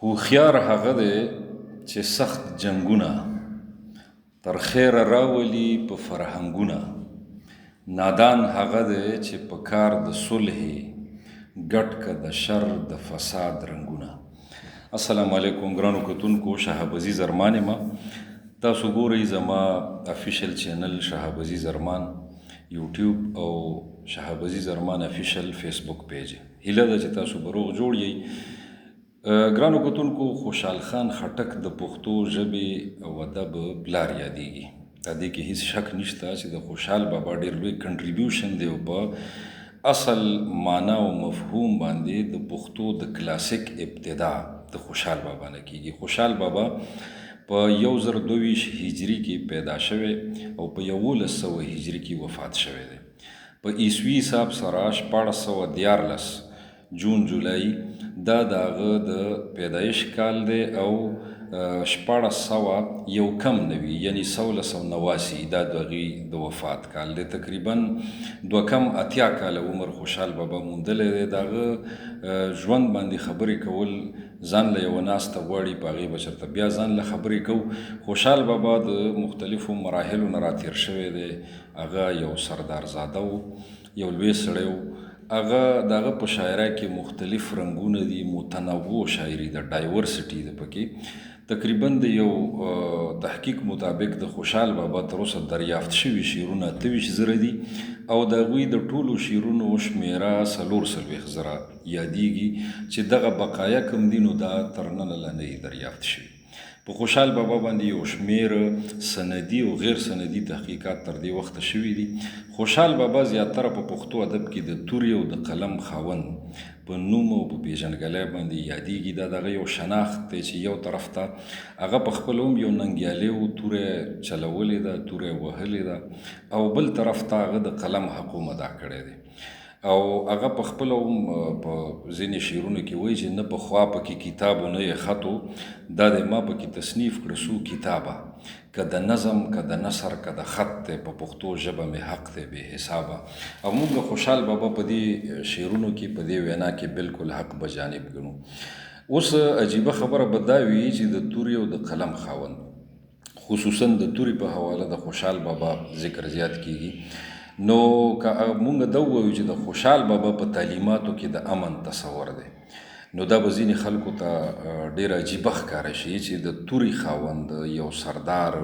هوښیار هغه دی چې سخت جنګونه تر خیره راولي په فرهنګونه. نادان هغه دی چې په کار د صلحې ګډ که د شر د فساد رنګونه. السلام علیکم ګرانو کتونکو، شهاب عزیز ارمان یم. تاسو ګورئ زما افیشل چینل شهاب عزیز ارمان یوټیوب او شهاب عزیز ارمان افیشل فیسبوک پیج. هیله ده چې تاسو به روغ جوړ یئ. ګرانو کتونکو، خوشحال خان خټک د پښتو ژبې او ادب پلار یادیږي. په دې کې هیڅ شک نشته چې د خوشحال بابا ډېر لوی کنټریبیوشن دی او په اصل معنا او مفهوم باندې د پښتو د کلاسیک ابتدا د خوشحال بابا نه کیږي. خوشحال بابا په 1922 هجري کې پیدا شوی او په 1900 هجري کې وفات شوی دی. په عیسوي حساب سره 1414 جون جولای دا د هغه د پیدایش کال دی او 1491 یعنی 1689 دا د هغې د وفات کال دی. تقریبا 280 کاله عمر خوشحال بابا موندلی دی. د هغه ژوند باندې خبرې کول ځان له یوه ناسته غواړي، په هغې به چېرته بیا ځان له خبرې کوو. خوشحال بابا د مختلفو مراحلو نه راتېر شوی دی. هغه یو سردارزاده و، یو لوی سړی و. هغه د هغه په شاعرۍ کې مختلف رنګونه دي، متنوع شاعري ده، ډایورسټي ده پکې. تقریبا د یو تحقیق مطابق د خوشحال بابا تر اوسه دریافت شوي شعرونه 28 زره دي او د هغوی د ټولو شعرونو شمېره 40 زره یادیږي چې دغه بقایا کوم دي نو دا تر ننه لا نه دریافت شوي. په خوشحال بابا باندې یو شمېر سندي او غیر سندي تحقیقات تر دې وخته شوي دي. خوشحال بابا زیاتره په پښتو ادب کې د تورې او د قلم خاوند په نوم او په پیژندګلۍ باندې یادیږي. دا دغه یو شناخت دی چې یو طرف ته هغه په خپل هم یو ننګیالی و، توره چلولې ده، توره وهلې ده، او بل طرف ته هغه د قلم حق هم ادا کړی دی. او هغه په خپل هم په ځینې شعرونو کې وایي چې نه پخوا پکې کتاب و نه یې خط و، دا دی ما پکې تصنیف کړه څو کتابه، که د نظم که د نثر که د خط دی، په پښتو ژبه مې حق دی بې حسابه. او موږ خوشحال بابا په دې شعرونو کې په دې وینا کې بالکل حق بجانب ګڼو. اوس عجیبه خبره به دا وي چې د تورې او د قلم خاوند، خصوصا د تورې په حواله د خوشحال بابا ذکر زیات کیږي. نو که مونږ دا ووایو چې د خوشحال بابا په تعلیماتو کې د امن تصور دی، نو دا به ځینې خلکو ته ډېر عجیبه ښکاره شي چې د تورې خاوند یو سردار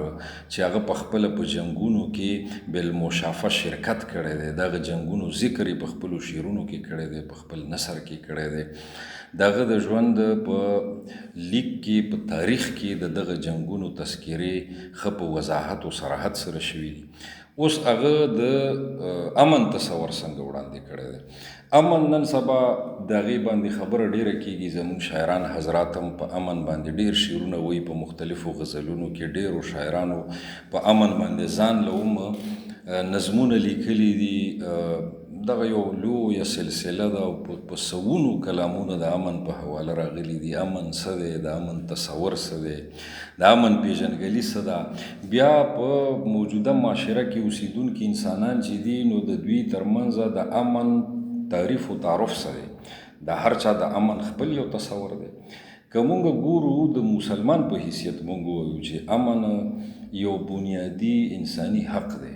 چې هغه په خپله په جنګونو کې بالمشافه شرکت کړی دی، دغه جنګونو ذکر یې په خپلو شعرونو کې کړی دی، په خپل نثر کې کړی دی. د هغه د ژوند په لیک کې په تاریخ کې د دغه جنګونو تذکرې ښه په وضاحت او صراحت سره شوي دي. اوس هغه د امن تصور څنګه وړاندې کړی دی. امن نن سبا د هغې باندې خبره ډېره کېږي. زموږ شاعران حضرات هم په امن باندې ډېر شعرونه وایي. په مختلفو غزلونو کې ډېرو شاعرانو په امن باندې ځان له هم نظمونه لیکلي دي. دغه یو لویه سلسله ده او په سوونو کلامونه د امن په حواله راغلي دي. امن څه دی، د امن تصور څه دی، د امن پیژندګلي څه ده. بیا په موجوده معاشره کې اوسیدونکي انسانان چې دي نو د دوی ترمنځ د امن تعریف و تعارف څه دی. د هر چا د امن خپل یو تصور دی. که مونږ ګورو د مسلمان په حیثیت مونږ وایو چې امن یو بنیادي انساني حق دی.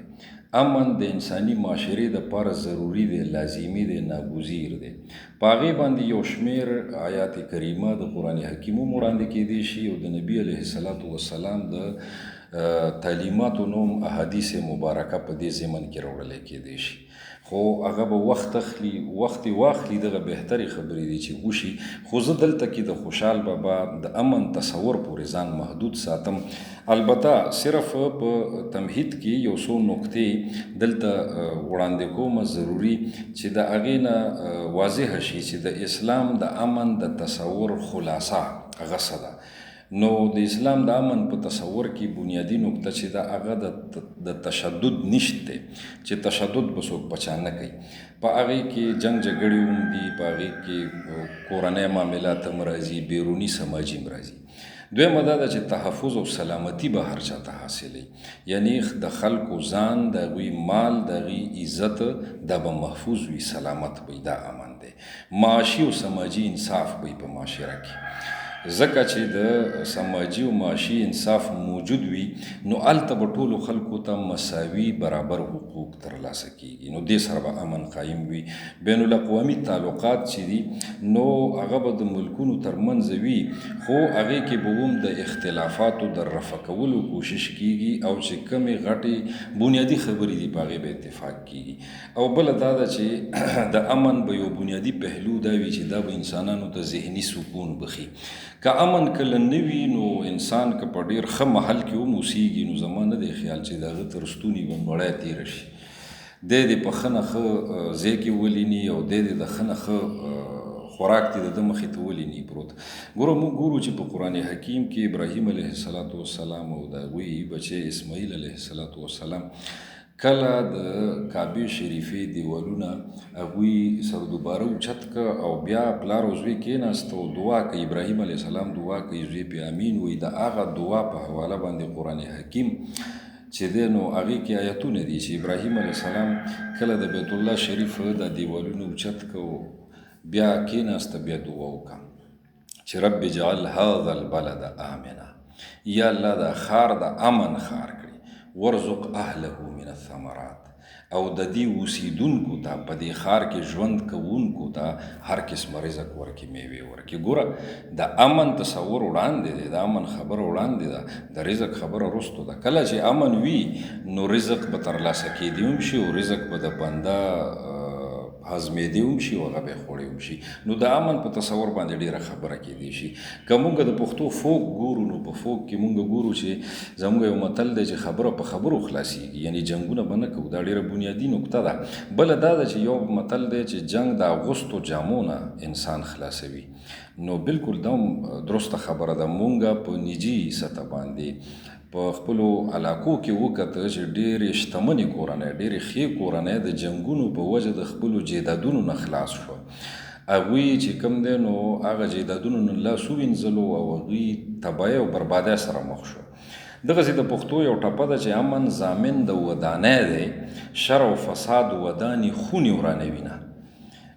امن د انساني معاشرې دپاره ضروري دی، لازمي دی، ناګزیر دی. په هغې باندې یو شمېر آیات کریمه د قرآن حکیم هم وړاندې کیدی شي او د نبي علیه الصلاة والسلام د تعلیماتو نوم احادیث مبارکه په دې ضمن کې راوړلی کیدی شي. خو هغه به وخت اخلي، وخت واخلي، دغه بهترې خبرې دي چې وشي. خو زه دلته کې د خوشحال بابا د امن تصور پورې ځان محدود ساتم. البته صرف په تمهید کې یو څو نقطې دلته وړاندې کومه ضروري چې د هغې نه واضحه شي چې د اسلام د امن د تصور خلاصه هغه څه ده. نو د اسلام د امن په تصور کې بنیادی نقطه چې ده هغه د تشدد نشت دی، چې تشدد به څوک بچا نه کوي. په هغې کې جنګ جګړې هم دي، په هغې کې کورنۍ معاملات هم راځي، بیروني سماجي هم راځي. دویمه دا ده چې تحفظ او سلامتی به هر چا ته حاصلوي، یعنی د خلکو ځان، د هغوی مال، د هغوی عزت دا به محفوظ وي، سلامت وي، دا امن دی. معاشي او سماجي انصاف به په معاشره کې ځکه چې د سماجي او معاشي انصاف موجود وي نو هلته به ټولو خلکو ته مساوي برابر حقوق ترلاسه کیږي، نو دې سره به امن قایم وي. بین الاقوامي تعلقات چې دي نو هغه به د ملکونو ترمنځ وي، خو هغې کې به هم د اختلافاتو د رفع کولو کوشش کیږي او چې کمې غټې بنیادي خبرې دي په هغې به اتفاق کیږي. او بله دا ده چې د امن به یو بنیادي پهلو دا وي چې دا به انسانانو ته ذهني سکون بخي. که امن کله نه وي نو انسان که په ډېر ښه محل کې هم اوسیږي نو زما نه دی خیال چې د هغه تر ستوني به مړی تېره شي. دی دې په ښه نه ښه ځای کې ولیني او دی دې د ښه نه ښه خوراک دې د ده مخې ته ولیني پروت. موږ ګورو چې په قرآن حکیم کې ابراهیم علیه السلام او د هغوی بچی اسماعیل علیه السلام کله د کعبې شریفې دیوالونه هغوی سردوباره اوچت که او بیا پلار او زوی کېناست او دعا کوي، ابراهیم علیه السلام دعا کوي، زوی پې امین وایي. د هغه دعا په حواله باندې قرآن حکیم چې دی نو هغې کې آیتونه دي چې ابراهیم علیه السلام کله د بیت الله شریف د دیوالونه اوچت که بیا کېناسته بیا دعا وکړه چې رب اجعل هذا البلد آمنا، یا الله دا ښار د امن ښار کړي، ورزق اهله من الثمرات، او د دې اوسیدونکو ته په دې ښار کې ژوند کوونکو ته هر قسمه رزق ورکړي، میوې ورکړي. ګوره د امن تصور وړاندې دی، د امن خبره وړاندې ده، د رزق خبره وروستو ده. کله چې امن وي نو رزق به ترلاسه کېدی هم شي او رزق به د بنده هضمېدی هم شي او هغه به یې خوړی هم شي. نو د امن په تصور باندې ډېره خبره کېدی شي. که موږ د پښتو فوک ګورو نو په فوک کې موږ ګورو چې زموږ یو متل دی چې خبره په خبرو خلاصېږي، یعنی جنګونه به نه کوو. دا ډېره بنیادي نکته ده. بله دا ده چې یو متل دی چې جنګ د اغوستو جامو نه انسان خلاصوي. نو بالکل دا هم درسته خبره ده. موږ په نجي سطح باندې په خپلو علاقو کې وکته چې ډېرې شتمنې کورنۍ، ډېرې ښې کورنۍ د جنګونو په وجه د خپلو جیدادونو نه خلاص شوه. هغوی چې کوم دی نو هغه جیدادونو نه لاس ووینځلو او هغوی تباهۍ او بربادۍ سره مخ شو. دغسې د پښتو یو ټپه ده چې امن ضامن د ودانۍ دی، شر او فساد ودانې خونې ورانوینه.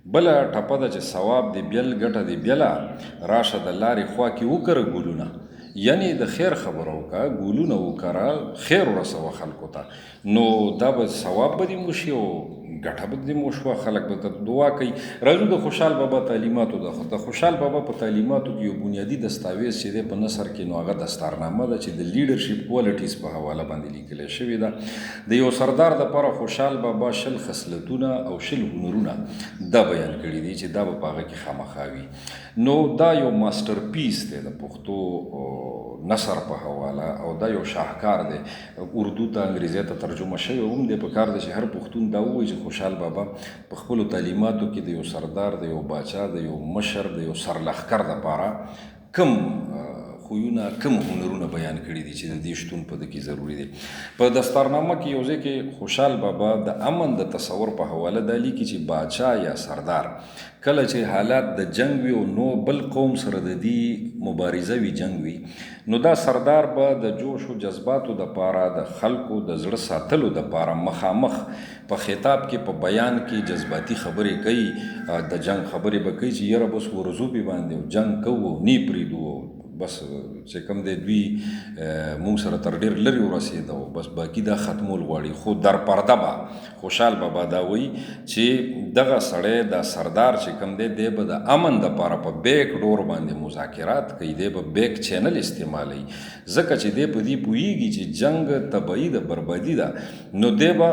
بله ټپه ده چې ثواب دی بیل ګټه دی بیله، راشه د لارې خوا کې وکره ګلونه. یعنی د خیر خبره وکړه، ګلونه وکره، خیر ورسوه خلکو ته، نو دا به ثواب به دې وشي او ګټه به دې وشوه، خلک به ته دعا کوي. راځو د خوشحال بابا تعلیماتو ده. د خوشحال بابا په تعلیماتو کې یو بنیادي دستاویز چې دی په نثر کې نو هغه دستارنامه ده چې د لیډرشپ کوالټیز په حواله باندې لیکلی شوې ده. د یو سردار دپاره خوشحال بابا 20 خصلتونه او 20 هنرونه دا بیان کړي دي چې دا به په هغه کې خامخا وي. نو دا یو ماسټر پیس دی د پښتو نثر په حواله او دا یو شاهکار دی. اردو ته انګریزي ته ترجمه شوی هم دی. په کار ده چې هر پښتون دا ووایي چې خوشحال بابا په خپلو تعلیماتو کې د یو سردار، د یو باچا، د یو مشر، د یو سرلښکر دپاره کم خویونه، کم هنرونه بیان کړي دي چې د دې شتون په ده کې ضروري دی. په دستارنامه کې یو ځای کې خوشحال بابا د امن د تصور په حواله دا لیکي چې باچا یا سردار کله چې حالات د جنگ وي او نو بل قوم سره د دې مبارزه وي، جنگ وي، نو دا سردار به د جوش و جذباتو دپاره، د خلکو د زړه ساتلو دپاره مخامخ په خطاب کې، په بیان کې جذباتي خبرې کوي. د جنگ خبرې به کوي چې یاره بس ورځو پې باندې جنگ کوو، نی پرېږدو، بس چې کوم دی دوی مونږ سره تر ډېر لرې ورسېده او بس باقي دا ختمول غواړي. خو در پرده به خوشحال بابا دا وایي چې دغه سړی دا سردار چې کوم دی دی به د امن دپاره په بیک ډور باندې مذاکرات کوي، دی به بیک چینل استعمالوي، ځکه چې دی په دې پوهېږي چې جنګ تباهي ده، بربادي ده. نو دی به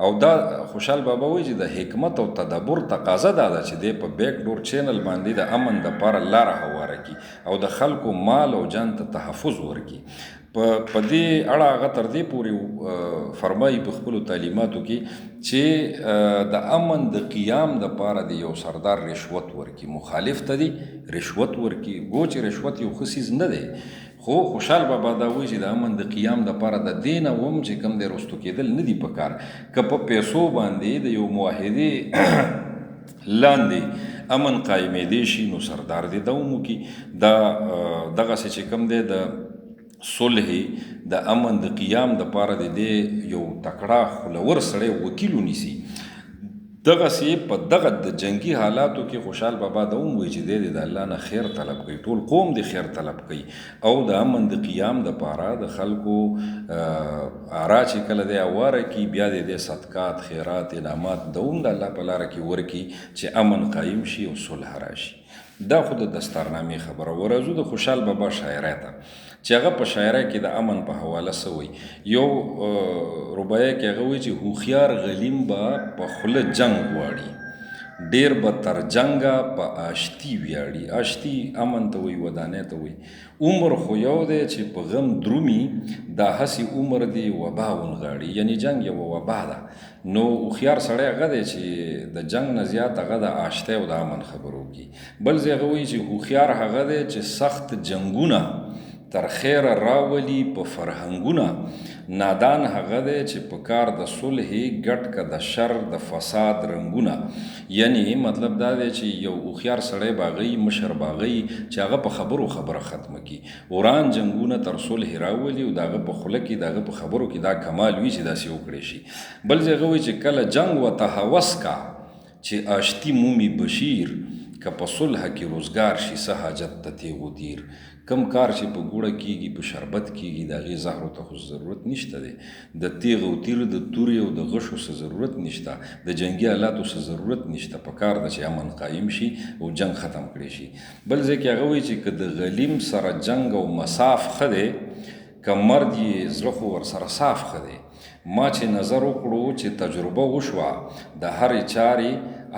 او دا خوشحال بابا وایي چې د حکمت او تدبر تقاضا دا ده چې دی په بیک ډور چینل باندې د امن دپاره لاره هواره کړي او د خلکو مال او جان ته تحفظ ورکړي. په دې اړه هغه تر دې پورې فرمایي په خپلو تعلیماتو کې چې د امن د قیام دپاره د یو سردار رشوت ورکړي، مخالف ته دی رشوت ورکړي. گو چې رشوت یو ښه څیز نه دی، خو خوشحال بابا دا وایي چې د امن د قیام دپاره د دې نه هم چې کوم دی رستو کېدل نه دي په کار. که په پیسو باندې د یو معاهدې لاندې امن قایمېدی شي نو سردار دې دا هم وکړي. دغسې چې کوم دی د صلح د امن د قیام دپاره د دې یو تکړه خلور سړی وکیل ونیسي. دغسې په دغه د جنگي حالاتو کې خوشحال بابا دا هم وایي چې دی د الله نه خیر طلب کوي، ټول قوم د خیر طلب کوي او د امن د قیام دپاره د خلکو آرا چې کله دی اواره کي بیا د صدقات خیرات انعامات د هم د الله په لاره کې ورکي چې امن قایم شي او صلح راشي. دا خو د دستارنامې خبره. ورځو د خوشحال بابا شاعرۍ ته چې هغه په شاعرۍ کې د امن په حواله څه وایي. یو ربایه کې هغه وایي چې هوښیار غلیم به په خوله جنګ غواړي، ډیر به تر جنګه په آشتي ویاړي. آشتي امن ته وایي، ودانۍ ته وایي. عمر خو یو دی چې په غم درومي، دا هسې عمر دی وبا ونغاړي. یعنی جنګ یوه وبا ده. نو هوښیار سړی هغه دی چې د جنګ نه زیات هغه د آشتۍ او د امن خبرو کوي. بل ځای هغه وایي چې هوښیار هغه دی چې سخت جنګونه تر خیره راولي په فرهنګونه، نادان هغه دی چې په کار د صلح ګټ که د شر د فساد رنګونه. یعنی مطلب دا دی چې یو هوښیار سړی باغی، مشر باغی چې هغه په خبرو خبره ختمه کي، وران جنګونه تر صلح راولي او د هغه په خوله کې د هغه په خبرو کې دا کمال وي چې داسې وکړی شي. بل ځای هغه وایي چې کله جنګ ورته هوس کا چې آشتي مومي بشیر، که په صلح کې روزګار شي څه حاجت ته تیغ و تیر. کم کار چې په ګوړه کیږي، په شربت کیږي، د هغې زهرو ته خو ضرورت نشته دی. د تیغ او تیر، د تورې او د غشو څه ضرورت نشته، د جنګي آلاتو څه ضرورت نشته. په کار ده چې امن قایم شي او جنګ ختم کړی شي. بل ځای کې هغه وایي چې که د غلیم سره جنګ او مصاف ښه دی، که مرد یې زړه خو ورسره صاف ښه دی. ما چې نظر وکړو چې تجربه وشوه، د هرې چارې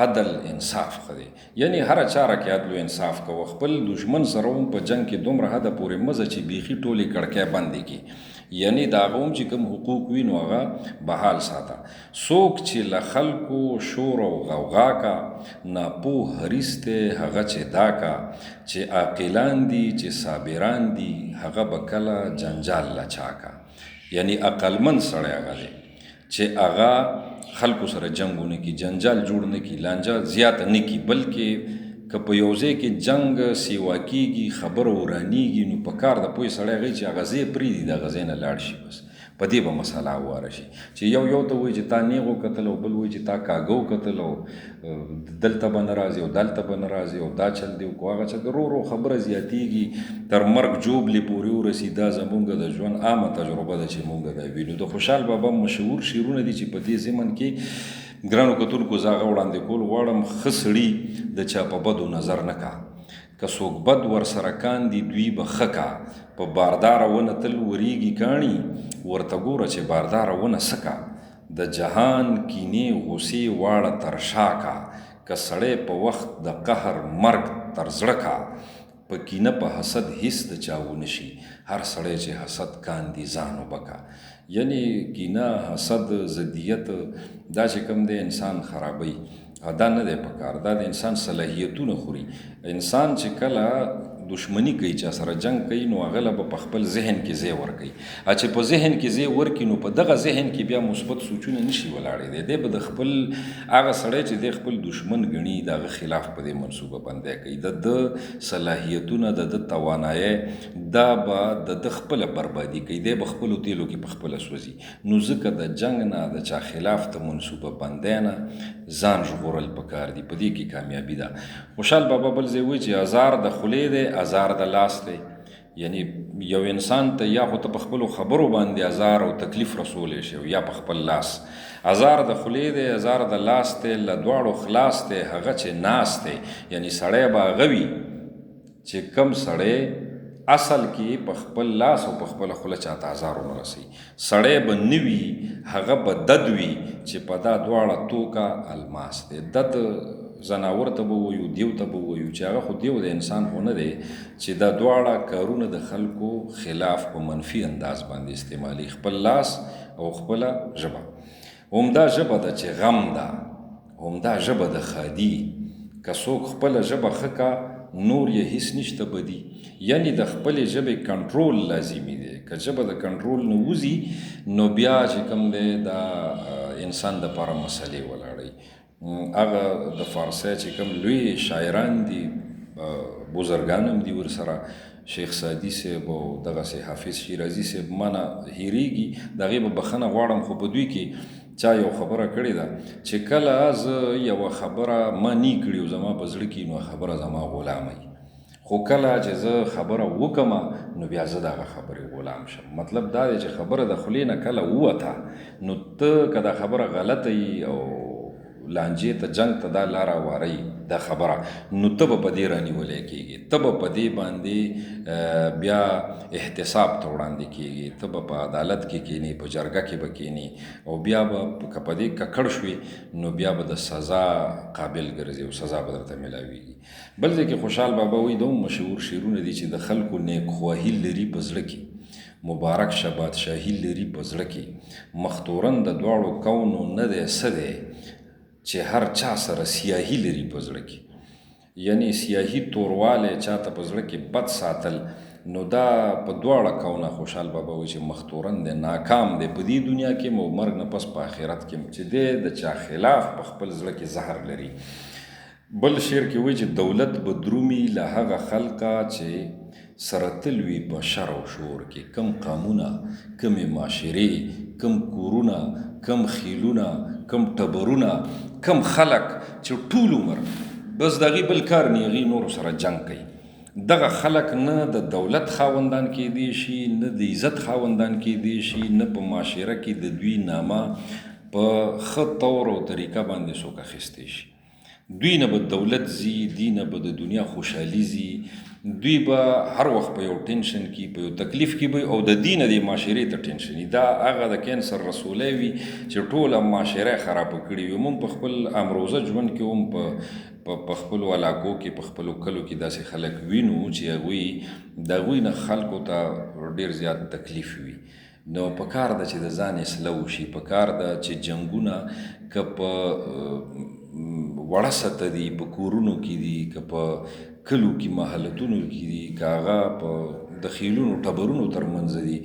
عدل انصاف ښه دی. یعنی هره چاره کې عدل و انصاف کوه. خپل دشمن سره هم په جنګ کې دومره حده پورې مزه چې بیخي ټولې کړکۍ بندې کړي. یعنی د هغه هم چې کوم حقوق وي نو هغه بحال ساته. څوک چې له خلکو شور او غوغا کا، ناپوه حریص دی هغه چې دا کا، چې عاقلان دي چې صابران دي هغه به کله جنجال له چا کا. یعنی عقلمند سړی هغه دی چې هغه خلکو سره جنګونه کی، جنجال جوړ نه کی، لانجه زیات نه کی. بلکې که په یو ځای کې جنګ سیوا کیږي، خبره ورانیږي، نو په کار د پوه سړی هغې چې هغه ځای پرېږدي، د هغه ځای نه لاړ شي. بس په دې به مسله هواره شي چې یو ته وایي چې تا نیغ وکتل او بل وایي چې تا کاږه وکتل او دلته به نه راځي او دلته به نه راځي او دا چل دی او هغه چل دی. ورو خبره زیاتېږي تر مرګ جوبلې پورې ورسي. دا زمونږ د ژوند عامه تجربه ده چې مونږ دا وینو. د خوشحال بابا مشهور شعرونه دي چې په دې ضمن کې ګرانو کتونکو زه هغه وړاندې کول غواړم. ښه سړي د چا په بدو نظر نه کا، که څوک بد ورسره کاندي دوی به ښه کا. په بارداره ونه تل وریږي کاڼي، ورته ګوره چې بارداره ونه څه کا. د جهان کینې غوسې واړه تر شا کا، که سړی په وخت د قهر مرګ تر زړه کا. په کینه په حسد هیڅ د چا ونه شي، هر سړی چې حسد کاندي ځان وبکا. یعنی کینه، حسد، ضدیت دا چې کوم دی انسان خرابوي. دا نه دی پکار، دا د انسان صلاحیتونه خوري. انسان چې کله دشمنی کوي، چا سره جنگ کوي، نو هغه به په خپل ذهن کې ځای ورکوي. چې په ذهن کې ځای ورکړي نو په دغه ذهن کې بیا مثبت سوچونه نشي ولاړې. دی به د خپل هغه سړی چې دی خپل دشمن ګڼي د هغه خلاف په دې منصوبه بندی کوي. د صلاحیتونه، د توانایۍ دا به د خپله بربادي کوي. دی به خپلو تیلو کې په خپله سوځي. نو ځکه د جنګ نه، د چا خلاف ته منصوبه بندی نه ځان ژغورل پکار دي. په دې کې کامیابي ده. خوشحال بابا بل ځای وایي چې ازار د خولې دی، ازار د لاس دی. یعنی یو انسان ته یا خو ته په خپلو خبرو باندې ازار او تکلیف رسولی شي، یا په خپل لاس. ازار د خولې دی، ازار د لاس دی، له دواړو خلاص دی هغه چې ناس دی. یعنی سړی به هغه وي چې کم سړی اصل کې په خپل لاس او په خپل خوله چاته ازار ونه رسوي. سړی به نه وي، هغه به دد وي چې په دا دواړه توکه الماس دی. دد زناور ته به وایو، دیو ته به وایو، چې هغه خو دیو د انسان خو نه دی چې دا دواړه کارونه د خلکو خلاف په منفي انداز باندې استعمالي. خپل لاس او خپله ژبه. همدا ژبه ده چې غم ده، همدا ژبه د ښادي. که څوک خپله ژبه ښه کا، نور یې هیڅ نشته بدي. یعنی د خپلې ژبې کنټرول لازمي دی. که ژبه د کنټرول نه وځي نو بیا چې کوم دی دا انسان دپاره مسلې ولاړوي. هغه د فارسۍ چې کوم لوی شاعران دي، بزرګان هم دي ورسره، شیخ سعدي صاحب او دغسې حافظ شیرازي صاحب، ما نه هېرېږي، د هغې به بخښنه غواړم. خو په دوی کې چا یو خبره کړې ده چې کله زه یوه خبره منی کړي او زما په زړه کې نو خبره زما غلامه خو کله چې زه خبره وکمه نو بیا زه دغه خبرې غلام شم. مطلب دا دی چې خبره د خولې نه کله ووته نو ته که دا خبره غلطه وي او لانجې ته جنگ ته دا لاره وارئ دا خبره نو ته به په دې رانیولی کېږي، ته به په دې باندې بیا احتساب ته وړاندې کېږي، ته به په عدالت کې کېني، په جرګه کې به کېني او بیا به که په دې ککړ شوې نو بیا به د سزا قابل ګرځي او سزا به درته میلاویږي. بل ځای کې خوشحال بابا وایي دا مشهور شعرونه دي چې د خلکو نیکخواهي لري په زړه کې، مبارک شه بادشاهي لري په زړه کې، مختورن د دواړو کونو نه دی څه دی چې هر چا سره سیاهي لري په زړه کې. یعنی سیاهي توروالی چاته په زړه کې بد ساتل نو دا په دواړه کونه خوشحال بابا وایي چې مختورن دی، ناکام دی په دې دنیا کې مو مرګ نه پس په آخرت کې چې دی د چا خلاف په خپل زړه کې زهر لري. بل شعر کې وایي چې دولت به درومي له هغه خلقه چې سره تل وي په شر او شور کې، کم قامونه، کمې معاشرې، کم کورونه، کم خیلونه، کم ټبرونه، کم خلق چې ټول عمر بس د هغې بل کار نه هغې نورو سره جنګ کوي. دغه خلق نه د دولت خاوندان کېدی شي، نه د عزت خاوندان کېدی شي، نه په معاشره کې د دوی نامه په ښه طور او طریقه باندې څوک اخیستی شي. دوی نه به دولت ځي، دوی نه به د دنیا خوشحالي ځي، دوی به هر وخت په یو ټینشن کې په یو تکلیف کې به او د دې نه د معاشرې ته ټینشن وي. دا هغه د کینسر رسولی وي چې ټوله معاشره خرابه کړې وي. موږ په خپل امروزه ژوند کې هم په خپلو علاقو کې په خپلو کلو کې داسې خلک وینو چې هغوی د هغوی نه خلکو ته ډېر زیات تکلیف وي. نو په کار ده چې د ځان اصلاح وشي، په کار ده چې جنګونه که په وړه سطح دي، په کورونو کې دي، که په کلو کې محلتونو کې دي، که هغه په د خیلونو ټبرونو ترمنځ دي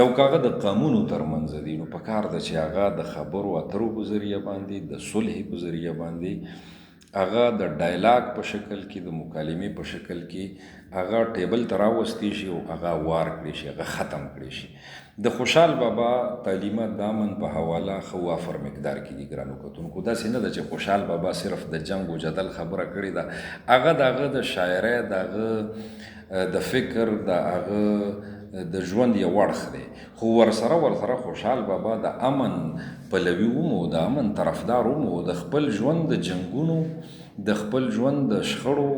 او که هغه د قامونو ترمنځ دي، نو په کار ده چې هغه د خبرو اترو په ذریعه باندې، د صلح په ذریعه باندې، هغه د ډایلاګ په شکل کې، د مکالمې په شکل کې هغه ټیبل ته راوستی شي او هغه وار کړی شي، هغه ختم کړی شي. د خوشحال بابا تعلیمات د امن په حواله ښه وافر مقدار کې دي ګرانو کتونکو. داسې نه ده چې خوشحال بابا صرف د جنګ و جدل خبره کړې ده، هغه د هغه د شاعرۍ، د هغه د فکر، د هغه د ژوند یو اړخ دی. خو ورسره خوشحال بابا د امن پلوي ومو، د امن طرفدار ومو، د خپل ژوند د جنګونو، د خپل ژوند د شخړو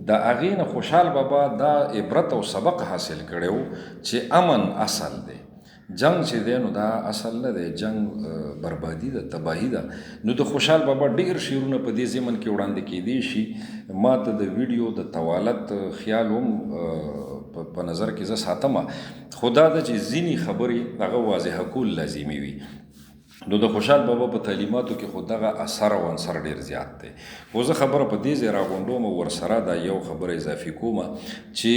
د هغې نه خوشحال بابا دا عبرت او سبق حاصل کړی و چې امن اصل دی، جنگ چې دی نو دا اصل نه دی، جنگ بربادي ده، تباهي ده. نو د خوشحال بابا ډېر شعرونه په دې ضمن کې وړاندې کېدی شي. ما ته د ویډیو د طوالت خیال هم په نظر کې زه ساتمه، خو دا ده چې ځینې خبرې هغه واضحه کول لازمي وي. نو د خوشحال بابا په تعلیماتو کې خو دغه اثر او عنصر ډېر زیات دی. خو زه خبره په دې ځای راغونډوم او ورسره دا یو خبره اضافي کومه چې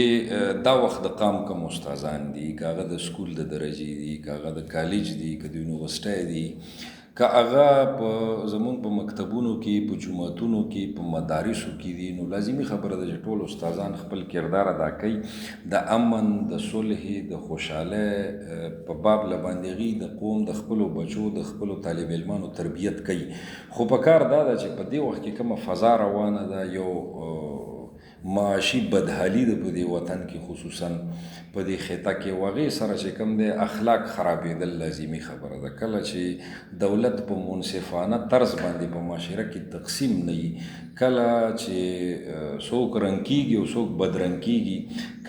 دا وخت د قام کم استادان دي، که هغه د سکول د درجې دي، که هغه د کالج دي، که د یونیورسټۍ دي، که هغه په زمونږ په مکتبونو کې، په جوماتونو کې، په مدارسو کې دي، نو لازمي خبره ده چې ټول استادان خپل کردار ادا کوي، د امن، د صلح، د خوشحالۍ په باب له باندې هغوی د قوم، د خپلو بچو، د خپلو طالب علمانو تربیت کوي. خو په کار دا ده چې په دې وخت کې کومه فضا روانه ده، یو معاشي بدحالي ده په دې وطن کې، خصوصا په دې خطه کې، او هغې سره چې کوم دی اخلاق خرابېدل لازمي خبره ده. کله چې دولت په منصفانه طرز باندې په معاشره کې تقسیم نه وي، کله چې څوک رنګ کېږي او څوک بدرنګ کېږي،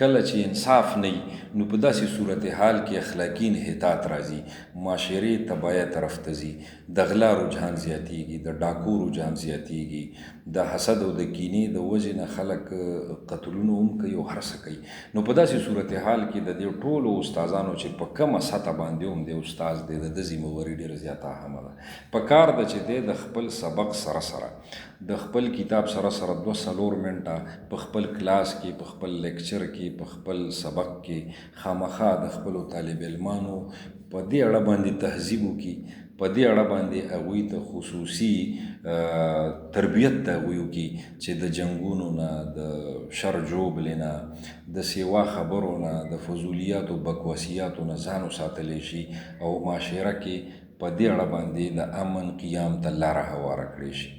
کله چې انصاف نه وي، نو په داسې صورتحال کې اخلاقي انحطاط راځي، معاشرې تباهۍ طرف ته ځي، د غلا رجحان زیاتېږي، د ډاکو رجحان زیاتېږي، د حسد او د کینې د وجې نه خلک قتلونه هم کوي او هر څه کوي. نو په داسې صورتحال کې د دې ټولو استادانو چې په کومه سطح باندې هم دی استاز دی، د ده ذمهواري ډېره زیاته اهمه ده. په کار ده چې دی د خپل سبق سره د خپل کتاب سره 2-4 منټه په خپل کلاس کې، په خپل لیکچر کې، په خپل سبق کې خامخا د خپلو طالب علمانو په دې اړه باندې تهذیب وکړي، په دې اړه باندې هغوی ته خصوصي تربیت ته هغوی وکړي چې د جنګونو نه، د شر جوبلې نه، د سیوا خبرو نه، د فضولیاتو بکواسیاتو نه ځان وساتلی شي او معاشره کې په دې اړه باندې د امن قیام ته لاره هواره کړې شي.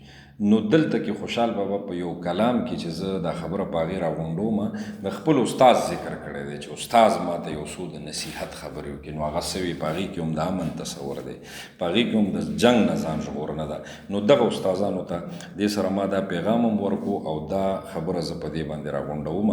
نو دلته کې خوشحال بابا په یو کلام کې چې زه دا خبره په هغې راغونډوم د خپل استاد ذکر کړی دی چې استاد ماته یو څو د نصیحت خبرې وکړي. نو هغه څه وي په هغې کې هم د امن تصور دی، په هغې کې هم د جنګ نه ځان ژغورنه ده. نو دغه استادانو ته دې سره ما دا پیغام هم ورکو او دا خبره زه په دې باندې راغونډوم.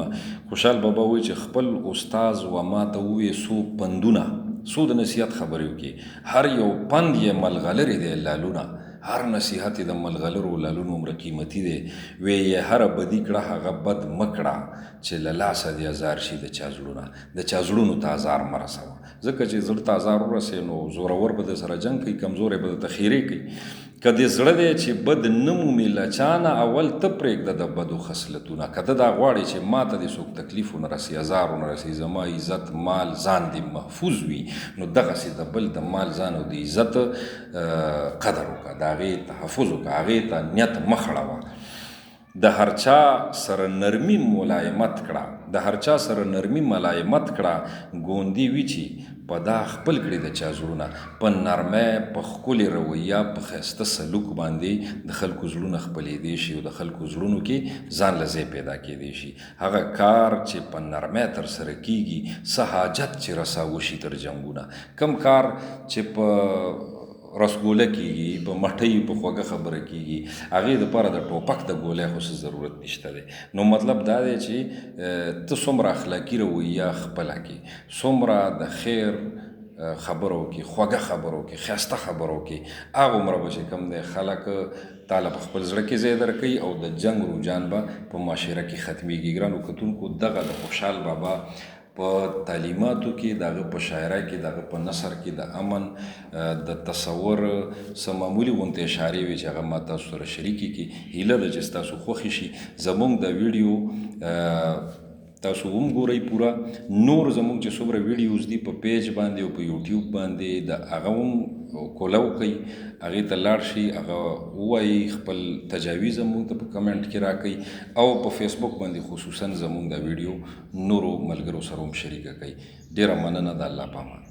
خوشحال بابا وایي چې خپل استاز و ماته ووایي څو پندونه، څو د نصیحت خبرې وکړي، هر یو پند یې ملغلرې دی لالونه، هر نصیحت د ملغلرو لالونو عمره قیمتي دی. وی یې هره بدي کړه هغه بد مه کړه چې له لاسه دې ازار شي د چا زړونه، د چا زړونو ته ازار مه رسوه. ځکه چې زړه ته ازار ورسې نو زورور به در سره جنګ کوي، کمزوری به درته خیرې کوي. که دې زړه دی چې بد نه مومي له چا نه، اول ته پرېږده د بدو خصلتونه. که ته دا غواړې چې ما ته دې څوک تکلیف ونه رسي، ازار ونه رسي، زما عزت مال ځان دې محفوظ وي، نو دغسې د بل د مال ځان او د عزت قدر وکړه، د هغې تحفظ وکړه، هغې ته نیت مه خړوه. د هر چا سره نرمي ملایمت کړه، د هر چا سره نرمي ملایمت کړه، ګوندي وي چې په دا خپل کړي د چا زړونه. په نرمۍ، په ښکلې رویه، په ښایسته سلوک باندې د خلکو زړونه خپلېدی شي او د خلکو زړونو کې ځان له ځای پیدا کېدی شي. هغه کار چې په نرمۍ ترسره کېږي، څه حاجت چې رسا وشي تر جنګونه، کم کار چې په رسګوله کېږي، په مټۍ په خوږه خبره کېږي، هغې دپاره د ټوپک د ګولۍ خو څه ضرورت نشته دی. نو مطلب دا دی چې ته څومره اخلاقي رویه خپله کړې، څومره د خیر خبرو کې، خوږه خبرو کې، ښایسته خبرو کې، هغومره به چې کوم دی خلک تاله په خپل زړه کې ځای درکوي او د جنګ رجحان به په معاشره کې ختمیږي. ګرانو کتونکو، دغه د خوشحال بابا په تعلیماتو کې، د هغه په شاعرۍ کې، د هغه په نثر کې د امن د تصور څه معمولي غوندې اشارې وي چې هغه ما تاسو سره شریکې کړي. هیله ده چې ستاسو خوښې شي. زموږ د ویډیو تاسو وګورئ پوره. نور زموږ چې څومره ویډیوز دي په پیج باندې او په یوټیوب باندې، د هغه هم کولو کوي، هغې ته لاړ شي، هغه ووایي، خپل تجاویز زموږ ته په کمنټ کې راکوي او په فیسبوک باندې خصوصا زموږ د ویډیو نورو ملګرو سره هم شریکه کوي. ډېره مننه، د الله په امان.